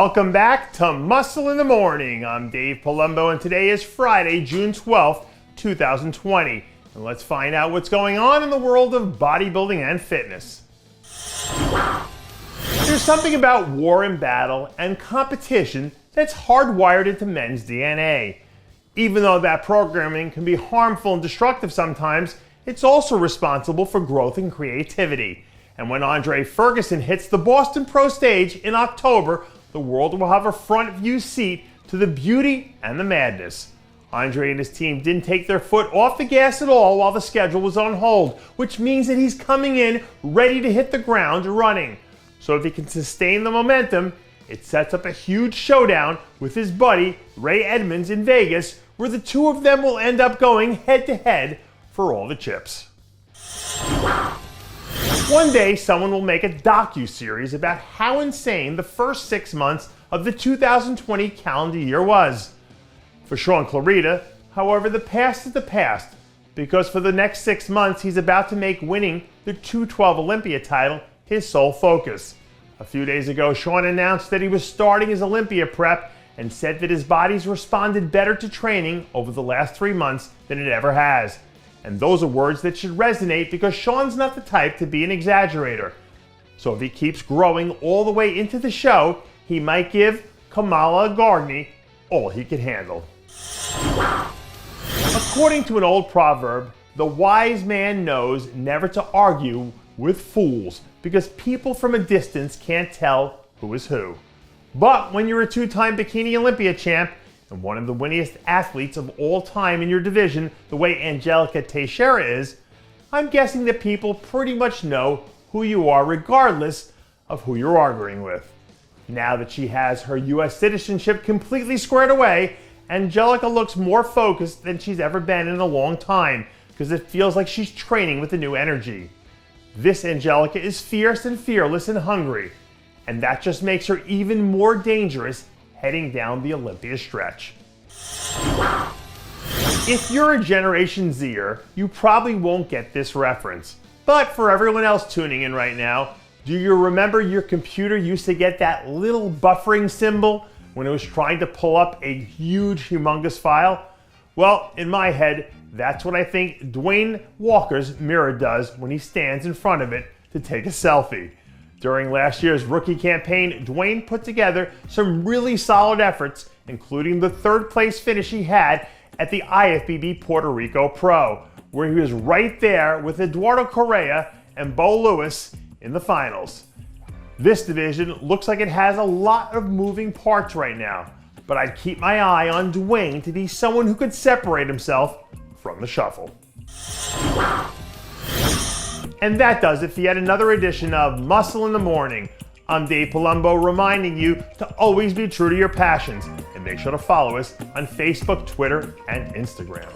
Welcome back to Muscle in the Morning. I'm Dave Palumbo, and today is Friday, June 12th, 2020. And let's find out what's going on in the world of bodybuilding and fitness. There's something about war and battle and competition that's hardwired into men's DNA. Even though that programming can be harmful and destructive sometimes, it's also responsible for growth and creativity. And when Andre Ferguson hits the Boston Pro stage in October, the world will have a front view seat to the beauty and the madness. Andre and his team didn't take their foot off the gas at all while the schedule was on hold, which means that he's coming in ready to hit the ground running. So if he can sustain the momentum, it sets up a huge showdown with his buddy Ray Edmonds in Vegas, where the two of them will end up going head to head for all the chips. One day, someone will make a docu-series about how insane the first 6 months of the 2020 calendar year was. For Shaun Clarida, however, the past is the past, because for the next 6 months, he's about to make winning the 212 Olympia title his sole focus. A few days ago, Shaun announced that he was starting his Olympia prep and said that his body's responded better to training over the last 3 months than it ever has. And those are words that should resonate because Shaun's not the type to be an exaggerator. So if he keeps growing all the way into the show, he might give Kamala Gargani all he can handle. According to an old proverb, the wise man knows never to argue with fools because people from a distance can't tell who is who. But when you're a two-time Bikini Olympia champ, and one of the winningest athletes of all time in your division, the way Angelica Teixeira is, I'm guessing that people pretty much know who you are regardless of who you're arguing with. Now that she has her US citizenship completely squared away, Angelica looks more focused than she's ever been in a long time because it feels like she's training with a new energy. This Angelica is fierce and fearless and hungry, and that just makes her even more dangerous heading down the Olympia stretch. If you're a Generation Zer, you probably won't get this reference. But for everyone else tuning in right now, do you remember your computer used to get that little buffering symbol when it was trying to pull up a huge, humongous file? Well, in my head, that's what I think Dwayne Walker's mirror does when he stands in front of it to take a selfie. During last year's rookie campaign, Dwayne put together some really solid efforts, including the third place finish he had at the IFBB Puerto Rico Pro, where he was right there with Eduardo Correa and Bo Lewis in the finals. This division looks like it has a lot of moving parts right now, but I'd keep my eye on Dwayne to be someone who could separate himself from the shuffle. And that does it for yet another edition of Muscle in the Morning. I'm Dave Palumbo, reminding you to always be true to your passions, and make sure to follow us on Facebook, Twitter, and Instagram.